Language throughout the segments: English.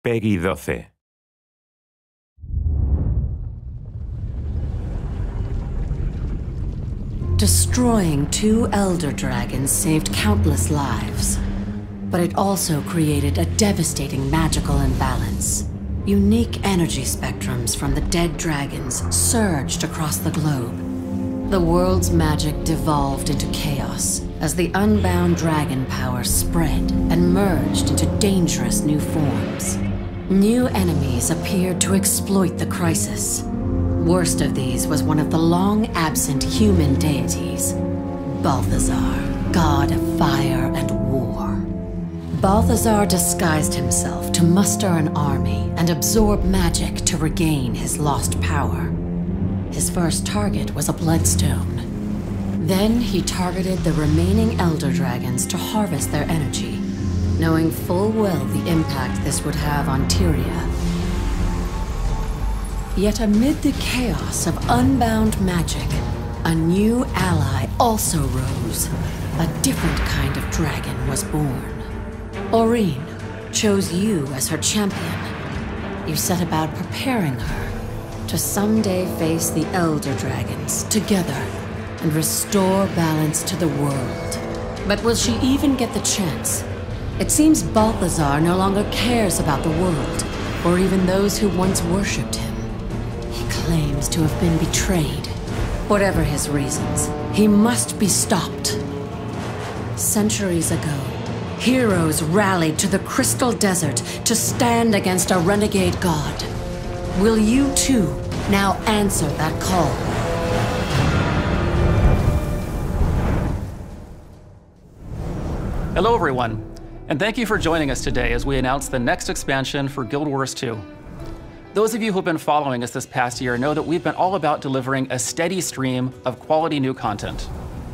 Peggy 12. Destroying 2 Elder Dragons saved countless lives, but it also created a devastating magical imbalance. Unique energy spectrums from the dead dragons surged across the globe. The world's magic devolved into chaos as the unbound dragon power spread and merged into dangerous new forms. New enemies appeared to exploit the crisis. Worst of these was one of the long-absent human deities, Balthazar, god of fire and war. Balthazar disguised himself to muster an army and absorb magic to regain his lost power. His first target was a bloodstone. Then he targeted the remaining Elder Dragons to harvest their energy, knowing full well the impact this would have on Tyria. Yet amid the chaos of unbound magic, a new ally also rose. A different kind of dragon was born. Aurene chose you as her champion. You set about preparing her to someday face the Elder Dragons together and restore balance to the world. But will she even get the chance? It seems Balthazar no longer cares about the world, or even those who once worshipped him. He claims to have been betrayed. Whatever his reasons, he must be stopped. Centuries ago, heroes rallied to the Crystal Desert to stand against a renegade god. Will you too now answer that call? Hello everyone, and thank you for joining us today as we announce the next expansion for Guild Wars 2. Those of you who've been following us this past year know that we've been all about delivering a steady stream of quality new content.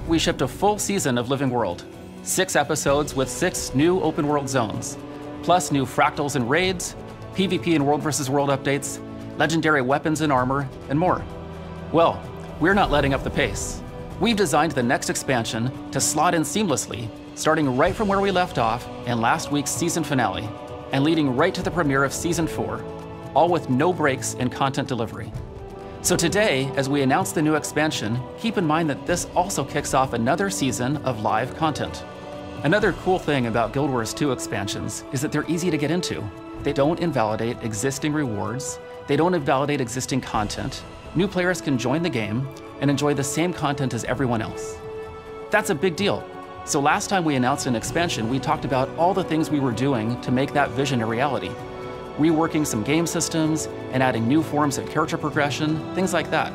We shipped a full season of Living World, 6 episodes with 6 new open world zones, plus new fractals and raids, PvP and World vs. World updates, legendary weapons and armor, and more. Well, we're not letting up the pace. We've designed the next expansion to slot in seamlessly, starting right from where we left off in last week's season finale, and leading right to the premiere of Season 4, all with no breaks in content delivery. So today, as we announce the new expansion, keep in mind that this also kicks off another season of live content. Another cool thing about Guild Wars 2 expansions is that they're easy to get into. They don't invalidate existing rewards, they don't invalidate existing content. New players can join the game and enjoy the same content as everyone else. That's a big deal. So last time we announced an expansion, we talked about all the things we were doing to make that vision a reality. Reworking some game systems and adding new forms of character progression, things like that.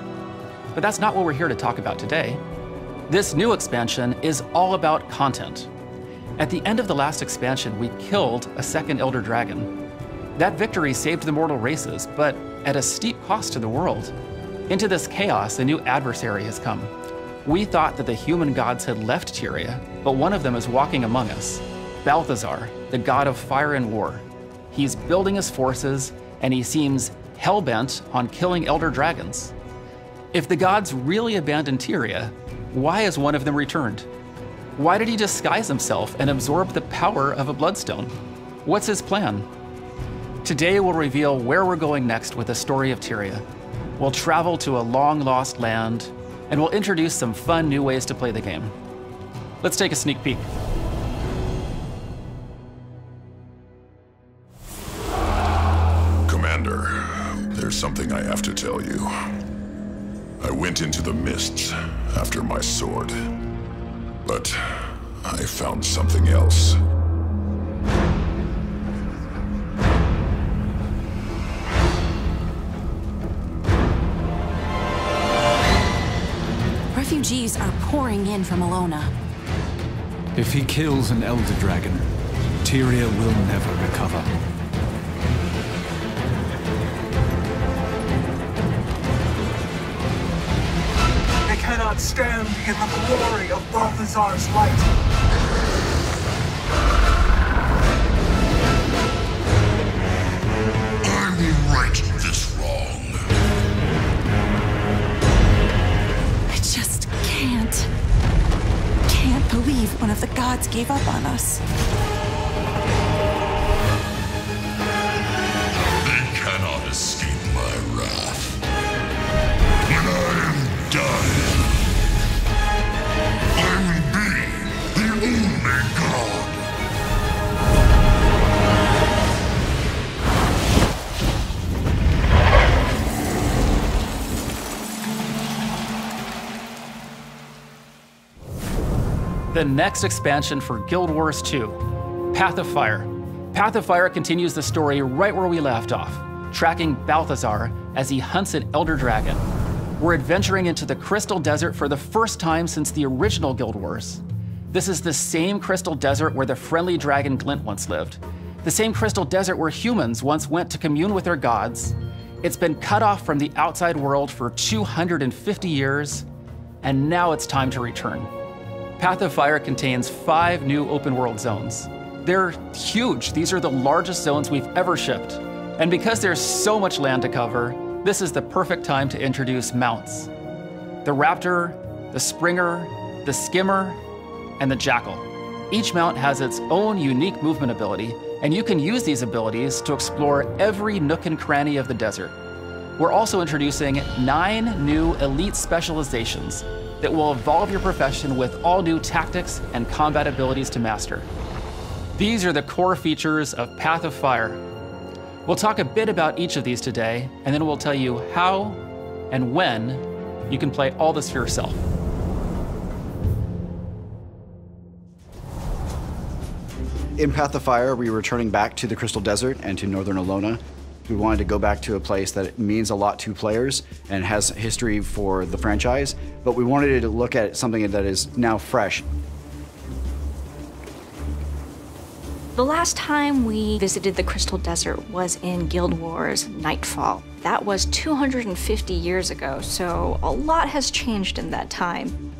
But that's not what we're here to talk about today. This new expansion is all about content. At the end of the last expansion, we killed a second Elder Dragon. That victory saved the mortal races, but at a steep cost to the world. Into this chaos, a new adversary has come. We thought that the human gods had left Tyria, but one of them is walking among us. Balthazar, the god of fire and war. He's building his forces, and he seems hell-bent on killing Elder Dragons. If the gods really abandoned Tyria, why has one of them returned? Why did he disguise himself and absorb the power of a bloodstone? What's his plan? Today we'll reveal where we're going next with the story of Tyria. We'll travel to a long-lost land, and we'll introduce some fun new ways to play the game. Let's take a sneak peek. Commander, there's something I have to tell you. I went into the mists after my sword, but I found something else. Refugees are pouring in from Alona. If he kills an Elder Dragon, Tyria will never recover. They cannot stand in the glory of Balthazar's light. I will right this wrong. I just can't believe one of the gods gave up on us. The next expansion for Guild Wars 2, Path of Fire. Path of Fire continues the story right where we left off, tracking Balthazar as he hunts an Elder Dragon. We're adventuring into the Crystal Desert for the first time since the original Guild Wars. This is the same Crystal Desert where the friendly dragon Glint once lived. The same Crystal Desert where humans once went to commune with their gods. It's been cut off from the outside world for 250 years, and now it's time to return. Path of Fire contains 5 new open world zones. They're huge. These are the largest zones we've ever shipped. And because there's so much land to cover, this is the perfect time to introduce mounts. The Raptor, the Springer, the Skimmer, and the Jackal. Each mount has its own unique movement ability, and you can use these abilities to explore every nook and cranny of the desert. We're also introducing 9 new elite specializations that will evolve your profession with all new tactics and combat abilities to master. These are the core features of Path of Fire. We'll talk a bit about each of these today, and then we'll tell you how and when you can play all this for yourself. In Path of Fire, we're returning back to the Crystal Desert and to Northern Alona. We wanted to go back to a place that means a lot to players and has history for the franchise, but we wanted to look at something that is now fresh. The last time we visited the Crystal Desert was in Guild Wars Nightfall. That was 250 years ago, so a lot has changed in that time.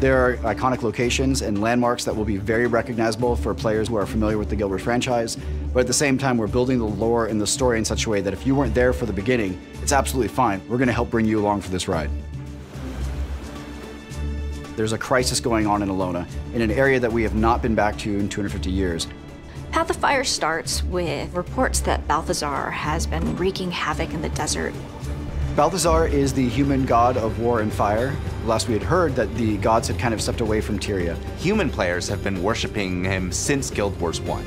There are iconic locations and landmarks that will be very recognizable for players who are familiar with the Guild Wars franchise, but at the same time, we're building the lore and the story in such a way that if you weren't there for the beginning, it's absolutely fine. We're gonna help bring you along for this ride. There's a crisis going on in Alona, in an area that we have not been back to in 250 years. Path of Fire starts with reports that Balthazar has been wreaking havoc in the desert. Balthazar is the human god of war and fire. Last we had heard that the gods had kind of stepped away from Tyria. Human players have been worshiping him since Guild Wars 1.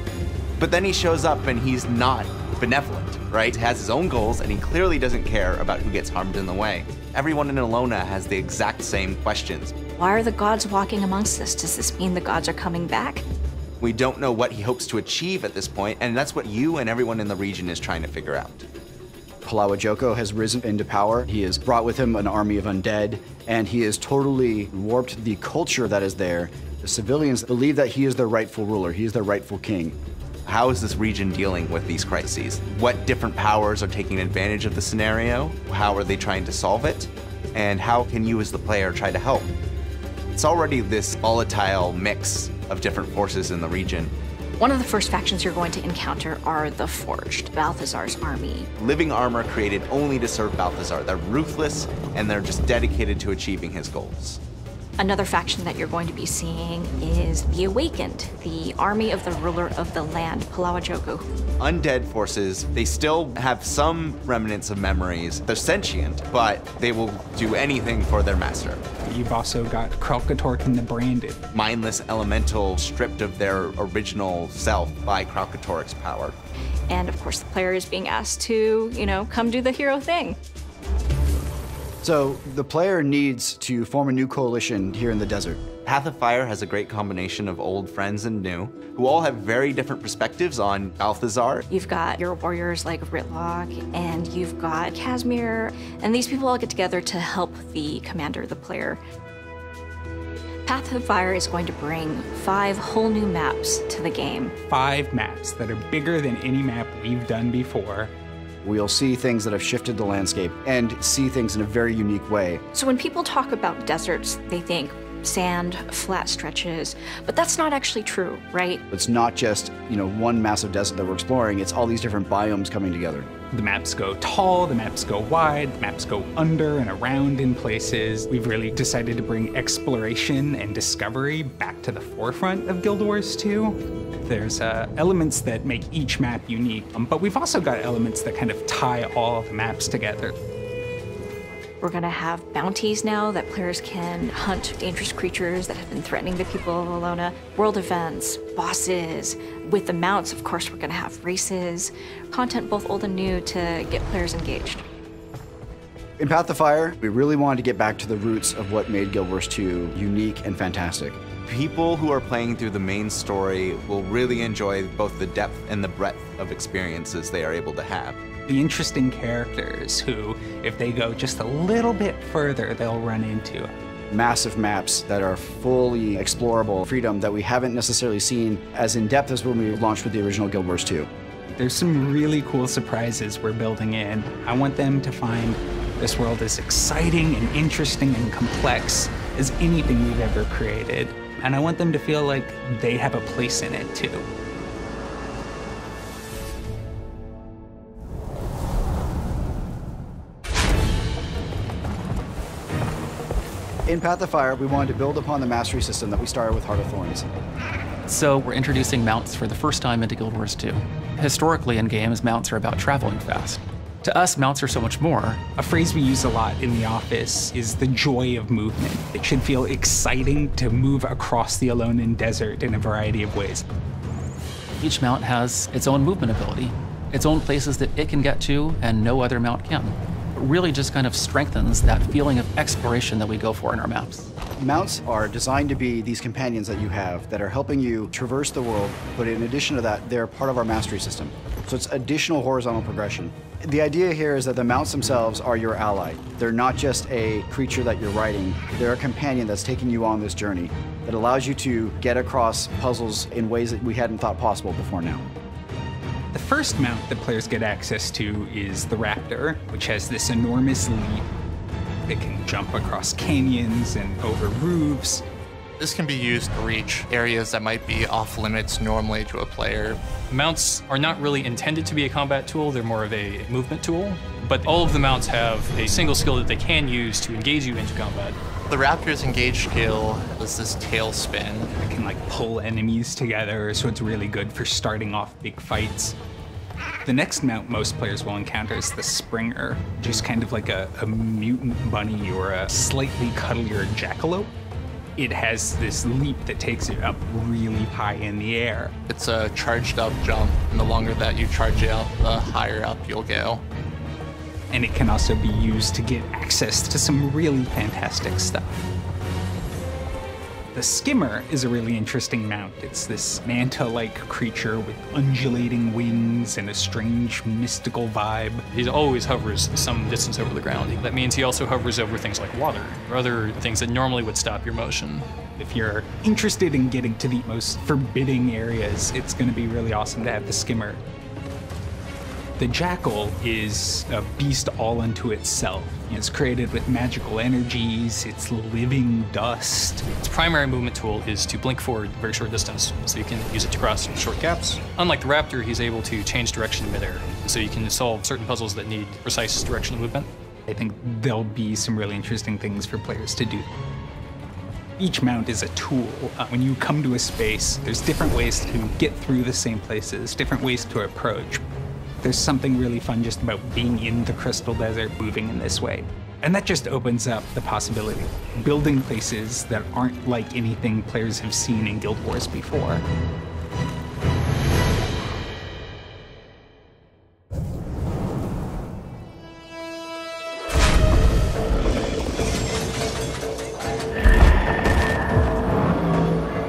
But then he shows up and he's not benevolent, right? He has his own goals and he clearly doesn't care about who gets harmed in the way. Everyone in Alona has the exact same questions. Why are the gods walking amongst us? Does this mean the gods are coming back? We don't know what he hopes to achieve at this point, and that's what you and everyone in the region is trying to figure out. Palawa Joko has risen into power. He has brought with him an army of undead, and he has totally warped the culture that is there. The civilians believe that he is their rightful ruler. He is their rightful king. How is this region dealing with these crises? What different powers are taking advantage of the scenario? How are they trying to solve it? And how can you as the player try to help? It's already this volatile mix of different forces in the region. One of the first factions you're going to encounter are the Forged, Balthazar's army. Living armor created only to serve Balthazar. They're ruthless, and they're just dedicated to achieving his goals. Another faction that you're going to be seeing is the Awakened, the army of the ruler of the land, Palawa Joko. Undead forces, they still have some remnants of memories. They're sentient, but they will do anything for their master. You've also got Kralkatork and the Branded. Mindless elemental stripped of their original self by Kralkatork's power. And of course, the player is being asked to, come do the hero thing. So the player needs to form a new coalition here in the desert. Path of Fire has a great combination of old friends and new, who all have very different perspectives on Balthazar. You've got your warriors like Ritlock, and you've got Casimir, and these people all get together to help the commander, the player. Path of Fire is going to bring 5 whole new maps to the game. 5 maps that are bigger than any map we've done before. We'll see things that have shifted the landscape and see things in a very unique way. So when people talk about deserts, they think sand, flat stretches, but that's not actually true, right? It's not just, one massive desert that we're exploring, it's all these different biomes coming together. The maps go tall, the maps go wide, the maps go under and around in places. We've really decided to bring exploration and discovery back to the forefront of Guild Wars 2. There's elements that make each map unique, but we've also got elements that kind of tie all the maps together. We're gonna have bounties now that players can hunt dangerous creatures that have been threatening the people of Alona, world events, bosses. With the mounts, of course, we're gonna have races, content both old and new to get players engaged. In Path of Fire, we really wanted to get back to the roots of what made Guild Wars 2 unique and fantastic. People who are playing through the main story will really enjoy both the depth and the breadth of experiences they are able to have. The interesting characters who, if they go just a little bit further, they'll run into. Massive maps that are fully explorable, freedom that we haven't necessarily seen as in-depth as when we launched with the original Guild Wars 2. There's some really cool surprises we're building in. I want them to find this world as exciting and interesting and complex as anything we've ever created. And I want them to feel like they have a place in it too. In Path of Fire, we wanted to build upon the mastery system that we started with Heart of Thorns. So we're introducing mounts for the first time into Guild Wars 2. Historically in games, mounts are about traveling fast. To us, mounts are so much more. A phrase we use a lot in the office is the joy of movement. It should feel exciting to move across the Alolan Desert in a variety of ways. Each mount has its own movement ability, its own places that it can get to and no other mount can. It really just kind of strengthens that feeling of exploration that we go for in our maps. Mounts are designed to be these companions that you have that are helping you traverse the world, but in addition to that, they're part of our mastery system. So it's additional horizontal progression. The idea here is that the mounts themselves are your ally. They're not just a creature that you're riding, they're a companion that's taking you on this journey that allows you to get across puzzles in ways that we hadn't thought possible before now. The first mount that players get access to is the Raptor, which has this enormous leap. It can jump across canyons and over roofs. This can be used to reach areas that might be off limits normally to a player. Mounts are not really intended to be a combat tool, they're more of a movement tool. But all of the mounts have a single skill that they can use to engage you into combat. The Raptor's engage skill is this tail spin. It can like pull enemies together, so it's really good for starting off big fights. The next mount most players will encounter is the Springer, just kind of like a mutant bunny or a slightly cuddlier jackalope. It has this leap that takes you up really high in the air. It's a charged up jump, and the longer that you charge out, the higher up you'll go. And it can also be used to get access to some really fantastic stuff. The Skimmer is a really interesting mount. It's this manta-like creature with undulating wings and a strange mystical vibe. He always hovers some distance over the ground. That means he also hovers over things like water or other things that normally would stop your motion. If you're interested in getting to the most forbidding areas, it's going to be really awesome to have the Skimmer. The Jackal is a beast all unto itself. It's created with magical energies, it's living dust. Its primary movement tool is to blink forward a very short distance, so you can use it to cross short gaps. Unlike the Raptor, he's able to change direction in midair, so you can solve certain puzzles that need precise directional movement. I think there'll be some really interesting things for players to do. Each mount is a tool. When you come to a space, there's different ways to get through the same places, different ways to approach. There's something really fun just about being in the Crystal Desert, moving in this way. And that just opens up the possibility of building places that aren't like anything players have seen in Guild Wars before.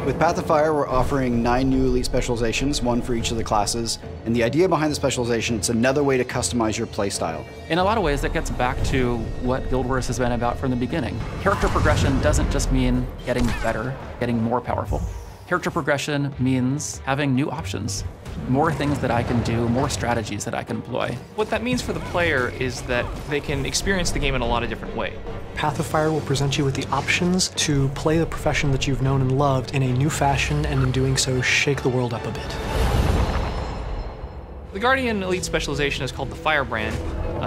With Path of Fire, we're offering 9 new elite specializations, 1 for each of the classes. And the idea behind the specialization, it's another way to customize your playstyle. In a lot of ways, that gets back to what Guild Wars has been about from the beginning. Character progression doesn't just mean getting better, getting more powerful. Character progression means having new options, more things that I can do, more strategies that I can employ. What that means for the player is that they can experience the game in a lot of different ways. Path of Fire will present you with the options to play the profession that you've known and loved in a new fashion, and in doing so, shake the world up a bit. The Guardian Elite specialization is called the Firebrand.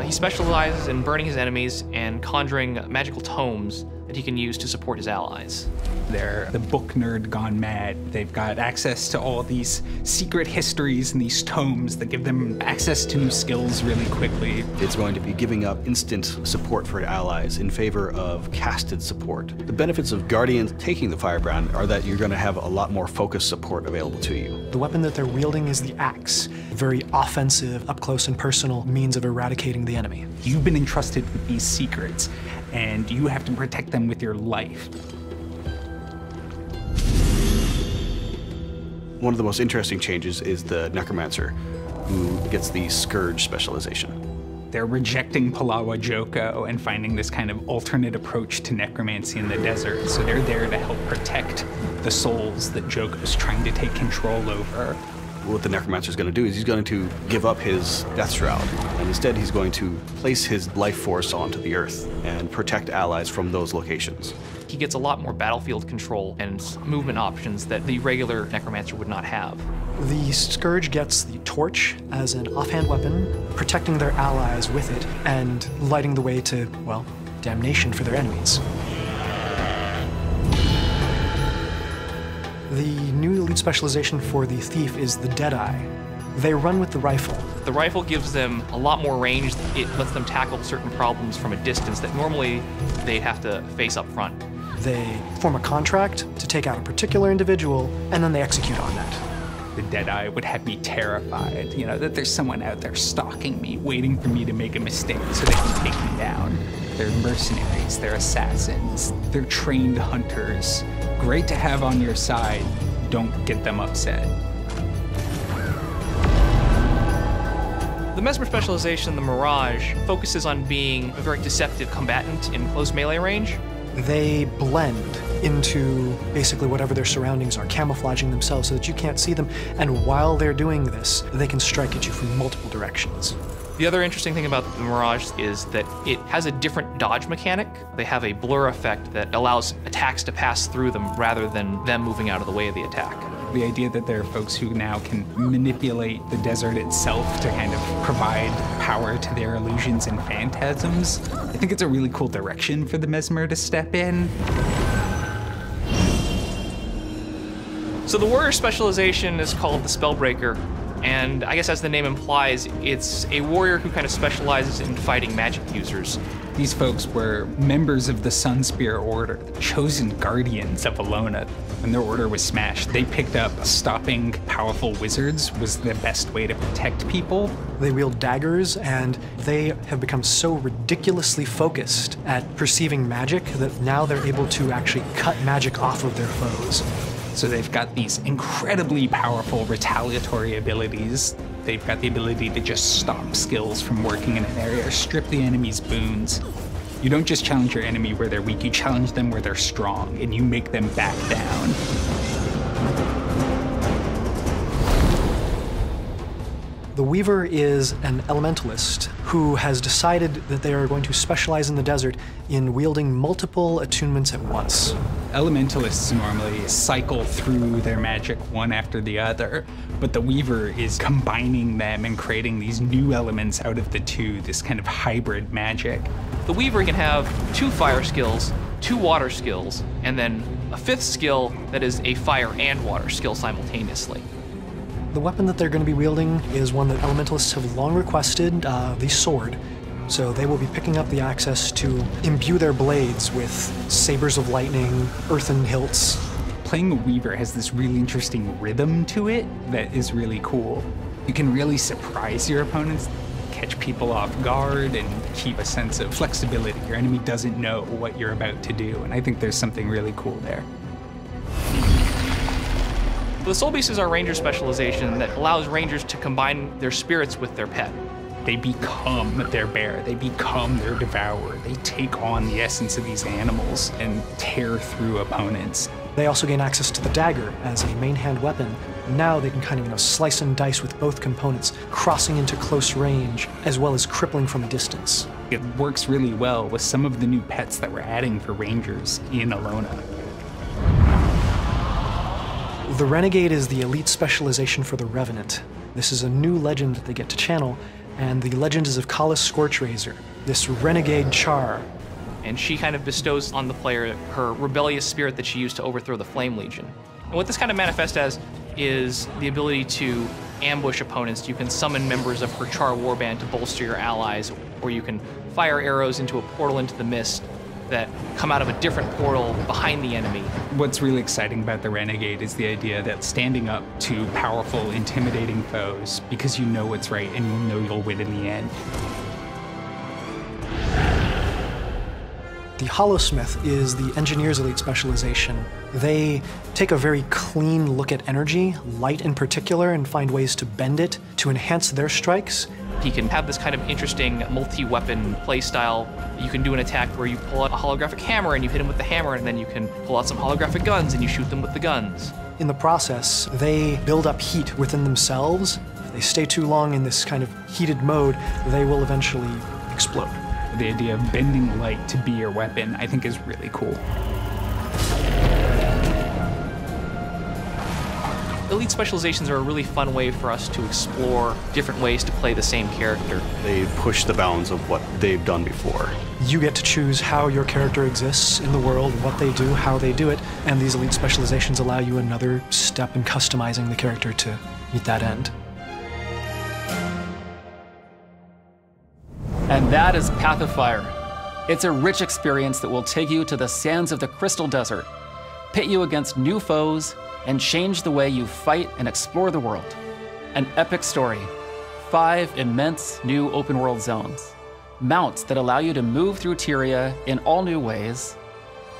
He specializes in burning his enemies and conjuring magical tomes that he can use to support his allies. They're the book nerd gone mad. They've got access to all these secret histories and these tomes that give them access to new skills really quickly. It's going to be giving up instant support for allies in favor of casted support. The benefits of Guardians taking the Firebrand are that you're going to have a lot more focused support available to you. The weapon that they're wielding is the axe, a very offensive, up-close and personal means of eradicating the enemy. You've been entrusted with these secrets, and you have to protect them with your life. One of the most interesting changes is the Necromancer, who gets the Scourge specialization. They're rejecting Palawa Joko and finding this kind of alternate approach to necromancy in the desert. So they're there to help protect the souls that Joko's trying to take control over. What the Necromancer is going to do is he's going to give up his Death Shroud, and instead he's going to place his life force onto the Earth and protect allies from those locations. He gets a lot more battlefield control and movement options that the regular Necromancer would not have. The Scourge gets the Torch as an offhand weapon, protecting their allies with it, and lighting the way to, well, damnation for their enemies. The new elite specialization for the Thief is the Deadeye. They run with the rifle. The rifle gives them a lot more range. It lets them tackle certain problems from a distance that normally they'd have to face up front. They form a contract to take out a particular individual, and then they execute on that. The Deadeye would have me terrified, you know, that there's someone out there stalking me, waiting for me to make a mistake so they can take me down. They're mercenaries, they're assassins, they're trained hunters. Great to have on your side. Don't get them upset. The Mesmer specialization, the Mirage, focuses on being a very deceptive combatant in close melee range. They blend into basically whatever their surroundings are, camouflaging themselves so that you can't see them, and while they're doing this, they can strike at you from multiple directions. The other interesting thing about the Mirage is that it has a different dodge mechanic. They have a blur effect that allows attacks to pass through them rather than them moving out of the way of the attack. The idea that there are folks who now can manipulate the desert itself to kind of provide power to their illusions and phantasms, I think it's a really cool direction for the Mesmer to step in. So the warrior specialization is called the Spellbreaker, and I guess as the name implies, it's a warrior who kind of specializes in fighting magic users. These folks were members of the Sunspear Order, the chosen guardians of Elona. When their order was smashed, they picked up stopping powerful wizards was the best way to protect people. They wield daggers, and they have become so ridiculously focused at perceiving magic that now they're able to actually cut magic off of their foes. So they've got these incredibly powerful retaliatory abilities. They've got the ability to just stop skills from working in an area or strip the enemy's boons. You don't just challenge your enemy where they're weak, you challenge them where they're strong, and you make them back down. The Weaver is an elementalist who has decided that they are going to specialize in the desert in wielding multiple attunements at once. Elementalists normally cycle through their magic one after the other, but the Weaver is combining them and creating these new elements out of the two, this kind of hybrid magic. The Weaver can have 2 fire skills, 2 water skills, and then a 5th skill that is a fire and water skill simultaneously. The weapon that they're going to be wielding is one that elementalists have long requested, the sword. So they will be picking up the access to imbue their blades with sabers of lightning, earthen hilts. Playing a Weaver has this really interesting rhythm to it that is really cool. You can really surprise your opponents, catch people off guard, and keep a sense of flexibility. Your enemy doesn't know what you're about to do, and I think there's something really cool there. The Soul Beast is our ranger specialization that allows rangers to combine their spirits with their pet. They become their bear, they become their devourer. They take on the essence of these animals and tear through opponents. They also gain access to the dagger as a main hand weapon. Now they can kind of, slice and dice with both components, crossing into close range, as well as crippling from a distance. It works really well with some of the new pets that we're adding for rangers in Elona. The Renegade is the elite specialization for the Revenant. This is a new legend that they get to channel, and the legend is of Kala's Scorchrazor, this renegade char. And she kind of bestows on the player her rebellious spirit that she used to overthrow the Flame Legion. And what this kind of manifests as is the ability to ambush opponents. You can summon members of her char warband to bolster your allies, or you can fire arrows into a portal into the mist that come out of a different portal behind the enemy. What's really exciting about the Renegade is the idea that standing up to powerful, intimidating foes because you know what's right and you know you'll win in the end. The Hollowsmith is the Engineer's elite specialization. They take a very clean look at energy, light in particular, and find ways to bend it to enhance their strikes. He can have this kind of interesting multi-weapon playstyle. You can do an attack where you pull out a holographic hammer and you hit him with the hammer, and then you can pull out some holographic guns and you shoot them with the guns. In the process, they build up heat within themselves. If they stay too long in this kind of heated mode, they will eventually explode. The idea of bending light to be your weapon, I think, is really cool. Elite specializations are a really fun way for us to explore different ways to play the same character. They push the bounds of what they've done before. You get to choose how your character exists in the world, what they do, how they do it, and these elite specializations allow you another step in customizing the character to meet that end. And that is Path of Fire. It's a rich experience that will take you to the sands of the Crystal Desert, pit you against new foes, and change the way you fight and explore the world. An epic story, 5 immense new open world zones, mounts that allow you to move through Tyria in all new ways,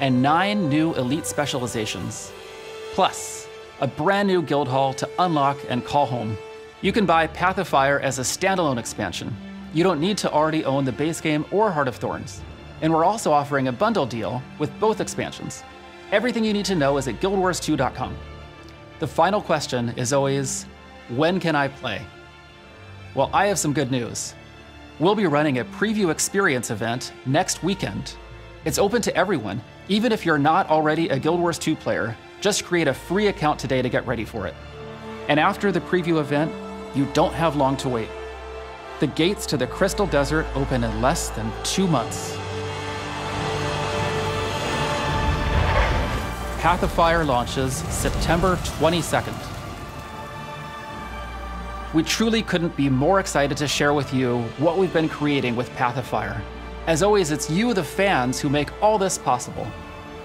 and 9 new elite specializations. Plus, a brand new guild hall to unlock and call home. You can buy Path of Fire as a standalone expansion. You don't need to already own the base game or Heart of Thorns. And we're also offering a bundle deal with both expansions. Everything you need to know is at guildwars2.com. The final question is always, when can I play? Well, I have some good news. We'll be running a preview experience event next weekend. It's open to everyone, even if you're not already a Guild Wars 2 player. Just create a free account today to get ready for it. And after the preview event, you don't have long to wait. The gates to the Crystal Desert open in less than 2 months. Path of Fire launches September 22nd. We truly couldn't be more excited to share with you what we've been creating with Path of Fire. As always, it's you, the fans, who make all this possible.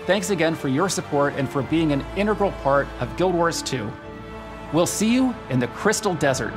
Thanks again for your support and for being an integral part of Guild Wars 2. We'll see you in the Crystal Desert.